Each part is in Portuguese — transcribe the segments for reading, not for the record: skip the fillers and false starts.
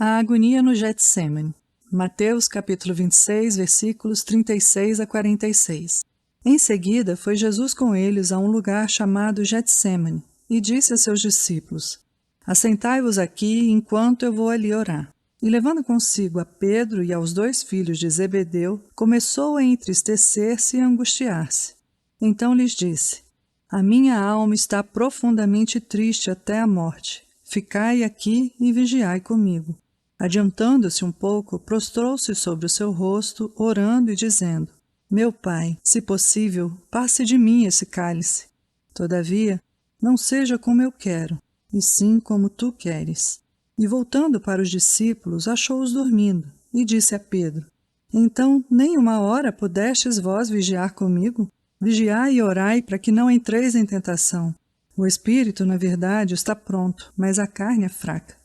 A agonia no Getsêmani. Mateus capítulo 26, versículos 36 a 46. Em seguida, foi Jesus com eles a um lugar chamado Getsêmani, e disse a seus discípulos: Assentai-vos aqui, enquanto eu vou ali orar. E levando consigo a Pedro e aos 2 filhos de Zebedeu, começou a entristecer-se e angustiar-se. Então lhes disse: A minha alma está profundamente triste até a morte. Ficai aqui e vigiai comigo. Adiantando-se um pouco, prostrou-se sobre o seu rosto, orando e dizendo: Meu Pai, se possível, passe de mim esse cálice. Todavia, não seja como eu quero, e sim como tu queres. E voltando para os discípulos, achou-os dormindo, e disse a Pedro: Então, nem uma hora pudestes vós vigiar comigo? Vigiai e orai para que não entreis em tentação. O espírito, na verdade, está pronto, mas a carne é fraca.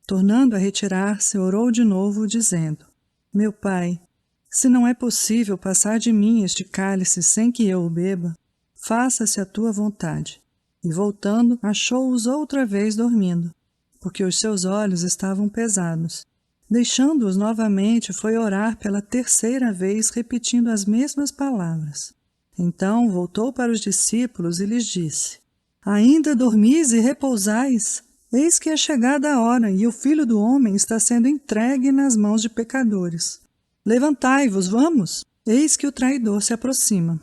Tornando a retirar-se, orou de novo, dizendo: Meu Pai, se não é possível passar de mim este cálice sem que eu o beba, faça-se a tua vontade. E voltando, achou-os outra vez dormindo, porque os seus olhos estavam pesados. Deixando-os novamente, foi orar pela 3ª vez, repetindo as mesmas palavras. Então voltou para os discípulos e lhes disse: Ainda dormis e repousais? Eis que é chegada a hora, e o Filho do Homem está sendo entregue nas mãos de pecadores. Levantai-vos, vamos! Eis que o traidor se aproxima.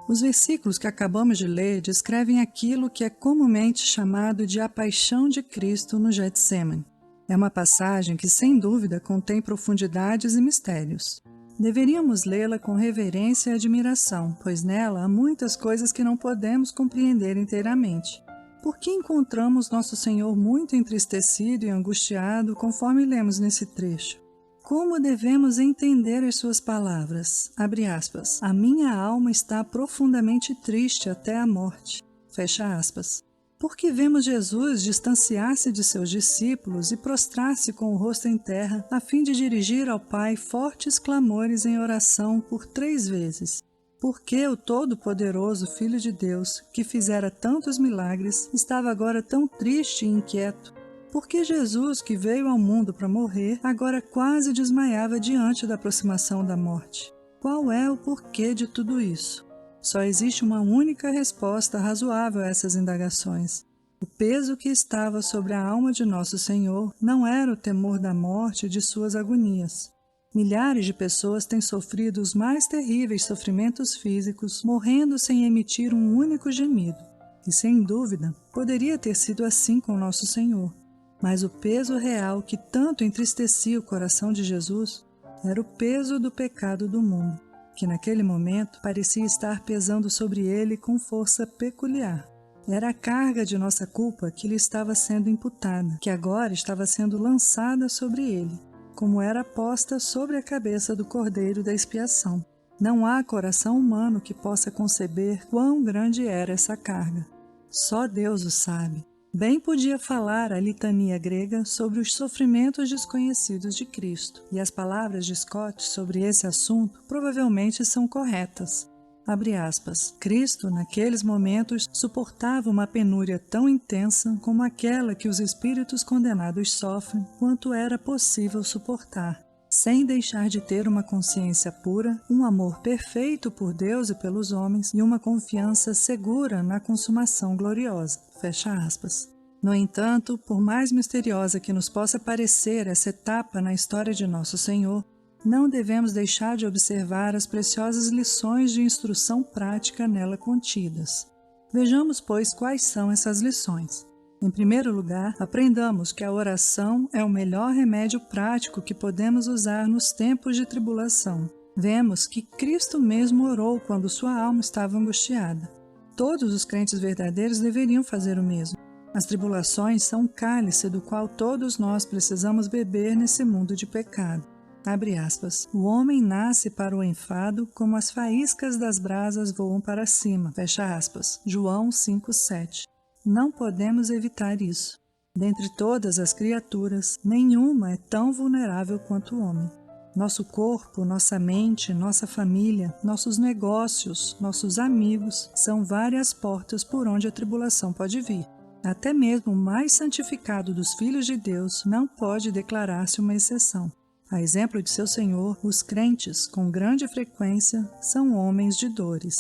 Os versículos que acabamos de ler descrevem aquilo que é comumente chamado de a paixão de Cristo no Getsêmani. É uma passagem que, sem dúvida, contém profundidades e mistérios. Deveríamos lê-la com reverência e admiração, pois nela há muitas coisas que não podemos compreender inteiramente. Por que encontramos Nosso Senhor muito entristecido e angustiado, conforme lemos nesse trecho? Como devemos entender as suas palavras? Abre aspas. A minha alma está profundamente triste até a morte. Fecha aspas. Porque vemos Jesus distanciar-se de seus discípulos e prostrar-se com o rosto em terra, a fim de dirigir ao Pai fortes clamores em oração por 3 vezes. Porque o Todo-Poderoso Filho de Deus, que fizera tantos milagres, estava agora tão triste e inquieto? Porque Jesus, que veio ao mundo para morrer, agora quase desmaiava diante da aproximação da morte? Qual é o porquê de tudo isso? Só existe uma única resposta razoável a essas indagações. O peso que estava sobre a alma de Nosso Senhor não era o temor da morte e de suas agonias. Milhares de pessoas têm sofrido os mais terríveis sofrimentos físicos, morrendo sem emitir um único gemido. E, sem dúvida, poderia ter sido assim com Nosso Senhor. Mas o peso real que tanto entristecia o coração de Jesus era o peso do pecado do mundo, que naquele momento parecia estar pesando sobre ele com força peculiar. Era a carga de nossa culpa que lhe estava sendo imputada, que agora estava sendo lançada sobre ele, como era posta sobre a cabeça do Cordeiro da expiação. Não há coração humano que possa conceber quão grande era essa carga. Só Deus o sabe. Bem podia falar a litania grega sobre os sofrimentos desconhecidos de Cristo, e as palavras de Scott sobre esse assunto provavelmente são corretas. Abre aspas. Cristo, naqueles momentos, suportava uma penúria tão intensa como aquela que os espíritos condenados sofrem, quanto era possível suportar, sem deixar de ter uma consciência pura, um amor perfeito por Deus e pelos homens e uma confiança segura na consumação gloriosa. Fecha aspas. No entanto, por mais misteriosa que nos possa parecer essa etapa na história de Nosso Senhor, não devemos deixar de observar as preciosas lições de instrução prática nela contidas. Vejamos, pois, quais são essas lições. Em primeiro lugar, aprendamos que a oração é o melhor remédio prático que podemos usar nos tempos de tribulação. Vemos que Cristo mesmo orou quando sua alma estava angustiada. Todos os crentes verdadeiros deveriam fazer o mesmo. As tribulações são um cálice do qual todos nós precisamos beber nesse mundo de pecado. Abre aspas. O homem nasce para o enfado como as faíscas das brasas voam para cima. Fecha aspas. João 5:7. Não podemos evitar isso. Dentre todas as criaturas, nenhuma é tão vulnerável quanto o homem. Nosso corpo, nossa mente, nossa família, nossos negócios, nossos amigos são várias portas por onde a tribulação pode vir. Até mesmo o mais santificado dos filhos de Deus não pode declarar-se uma exceção. A exemplo de seu Senhor, os crentes, com grande frequência, são homens de dores.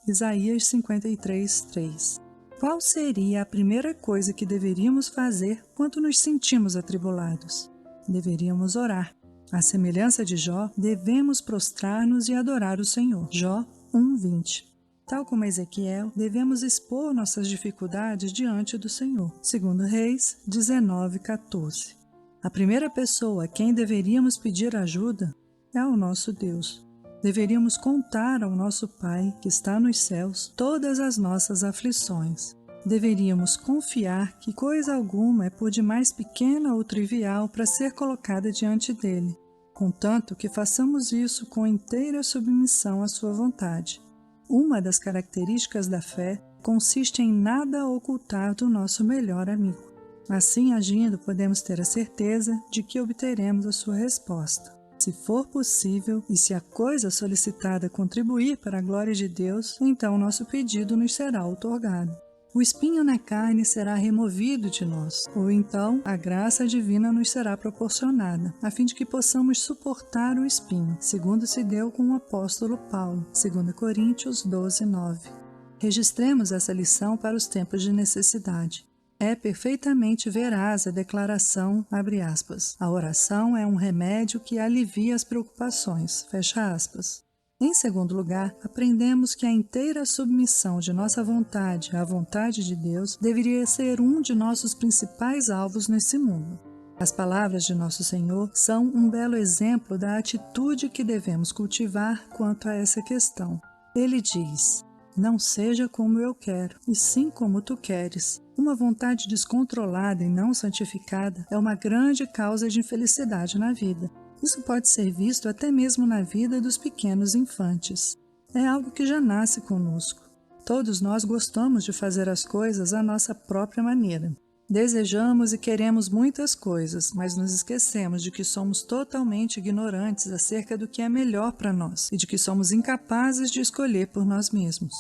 Isaías 53, 3. Qual seria a primeira coisa que deveríamos fazer quando nos sentimos atribulados? Deveríamos orar. À semelhança de Jó, devemos prostrar-nos e adorar o Senhor. Jó 1:20. Tal como Ezequiel, devemos expor nossas dificuldades diante do Senhor. 2 Reis 19:14. A primeira pessoa a quem deveríamos pedir ajuda é o nosso Deus. Deveríamos contar ao nosso Pai, que está nos céus, todas as nossas aflições. Deveríamos confiar que coisa alguma é por demais pequena ou trivial para ser colocada diante dele, contanto que façamos isso com inteira submissão à sua vontade. Uma das características da fé consiste em nada ocultar do nosso melhor amigo. Assim, agindo, podemos ter a certeza de que obteremos a sua resposta. Se for possível e se a coisa solicitada contribuir para a glória de Deus, então nosso pedido nos será outorgado. O espinho na carne será removido de nós, ou então a graça divina nos será proporcionada, a fim de que possamos suportar o espinho, segundo se deu com o apóstolo Paulo, 2 Coríntios 12:9. Registremos essa lição para os tempos de necessidade. É perfeitamente veraz a declaração, abre aspas, a oração é um remédio que alivia as preocupações, fecha aspas. Em segundo lugar, aprendemos que a inteira submissão de nossa vontade à vontade de Deus deveria ser um de nossos principais alvos nesse mundo. As palavras de nosso Senhor são um belo exemplo da atitude que devemos cultivar quanto a essa questão. Ele diz: não seja como eu quero, e sim como tu queres. Uma vontade descontrolada e não santificada é uma grande causa de infelicidade na vida. Isso pode ser visto até mesmo na vida dos pequenos infantes. É algo que já nasce conosco. Todos nós gostamos de fazer as coisas à nossa própria maneira. Desejamos e queremos muitas coisas, mas nos esquecemos de que somos totalmente ignorantes acerca do que é melhor para nós e de que somos incapazes de escolher por nós mesmos.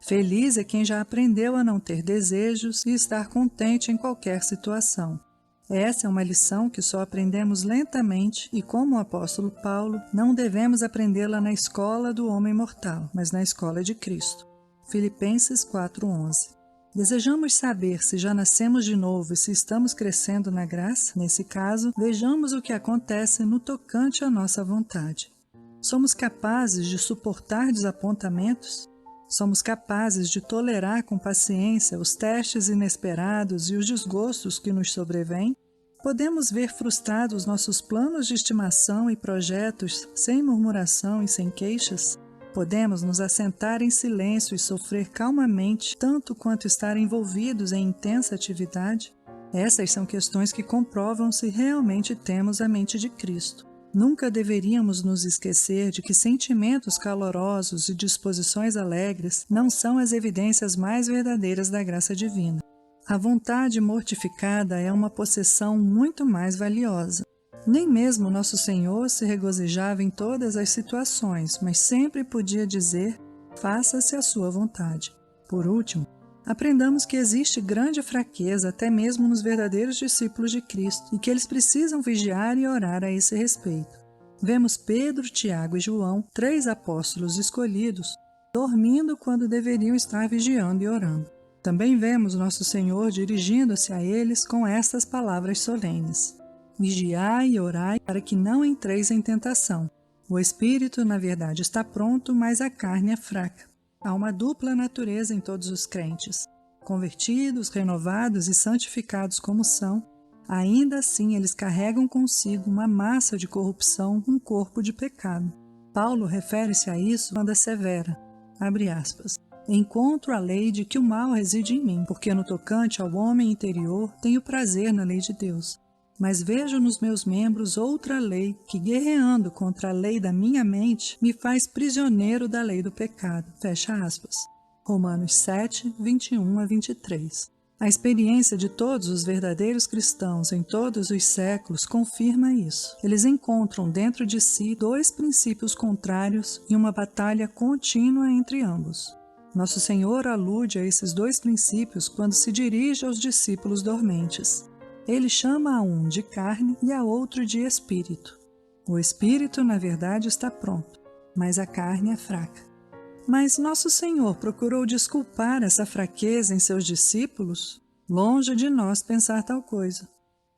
Feliz é quem já aprendeu a não ter desejos e estar contente em qualquer situação. Essa é uma lição que só aprendemos lentamente e, como o apóstolo Paulo, não devemos aprendê-la na escola do homem mortal, mas na escola de Cristo. Filipenses 4:11. Desejamos saber se já nascemos de novo e se estamos crescendo na graça? Nesse caso, vejamos o que acontece no tocante à nossa vontade. Somos capazes de suportar desapontamentos? Somos capazes de tolerar com paciência os testes inesperados e os desgostos que nos sobrevêm? Podemos ver frustrados nossos planos de estimação e projetos sem murmuração e sem queixas? Podemos nos assentar em silêncio e sofrer calmamente, tanto quanto estar envolvidos em intensa atividade? Essas são questões que comprovam se realmente temos a mente de Cristo. Nunca deveríamos nos esquecer de que sentimentos calorosos e disposições alegres não são as evidências mais verdadeiras da graça divina. A vontade mortificada é uma possessão muito mais valiosa. Nem mesmo nosso Senhor se regozijava em todas as situações, mas sempre podia dizer: faça-se a sua vontade. Por último, aprendamos que existe grande fraqueza até mesmo nos verdadeiros discípulos de Cristo e que eles precisam vigiar e orar a esse respeito. Vemos Pedro, Tiago e João, 3 apóstolos escolhidos, dormindo quando deveriam estar vigiando e orando. Também vemos nosso Senhor dirigindo-se a eles com estas palavras solenes: vigiai e orai para que não entreis em tentação. O espírito, na verdade, está pronto, mas a carne é fraca. Há uma dupla natureza em todos os crentes. Convertidos, renovados e santificados como são, ainda assim eles carregam consigo uma massa de corrupção, um corpo de pecado. Paulo refere-se a isso quando assevera, abre aspas, encontro a lei de que o mal reside em mim, porque no tocante ao homem interior tenho prazer na lei de Deus. Mas vejo nos meus membros outra lei que, guerreando contra a lei da minha mente, me faz prisioneiro da lei do pecado. Fecha aspas. Romanos 7, 21 a 23. A experiência de todos os verdadeiros cristãos em todos os séculos confirma isso. Eles encontram dentro de si dois princípios contrários e uma batalha contínua entre ambos. Nosso Senhor alude a esses dois princípios quando se dirige aos discípulos dormentes. Ele chama a um de carne e a outro de espírito. O espírito, na verdade, está pronto, mas a carne é fraca. Mas nosso Senhor procurou desculpar essa fraqueza em seus discípulos? Longe de nós pensar tal coisa.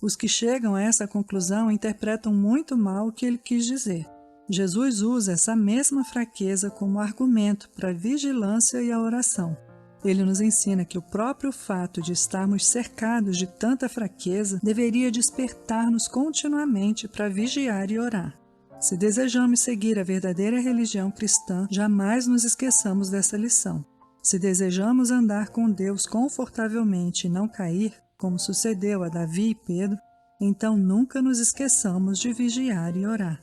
Os que chegam a essa conclusão interpretam muito mal o que ele quis dizer. Jesus usa essa mesma fraqueza como argumento para a vigilância e a oração. Ele nos ensina que o próprio fato de estarmos cercados de tanta fraqueza deveria despertar-nos continuamente para vigiar e orar. Se desejamos seguir a verdadeira religião cristã, jamais nos esqueçamos dessa lição. Se desejamos andar com Deus confortavelmente e não cair, como sucedeu a Davi e Pedro, então nunca nos esqueçamos de vigiar e orar.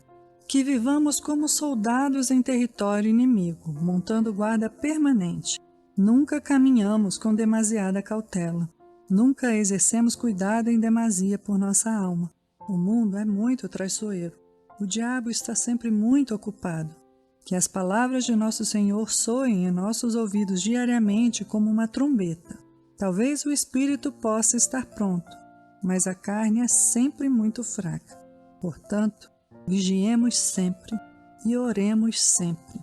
Que vivamos como soldados em território inimigo, montando guarda permanente. Nunca caminhamos com demasiada cautela. Nunca exercemos cuidado em demasia por nossa alma. O mundo é muito traiçoeiro. O diabo está sempre muito ocupado. Que as palavras de nosso Senhor soem em nossos ouvidos diariamente como uma trombeta. Talvez o espírito possa estar pronto, mas a carne é sempre muito fraca. Portanto, vigiemos sempre e oremos sempre.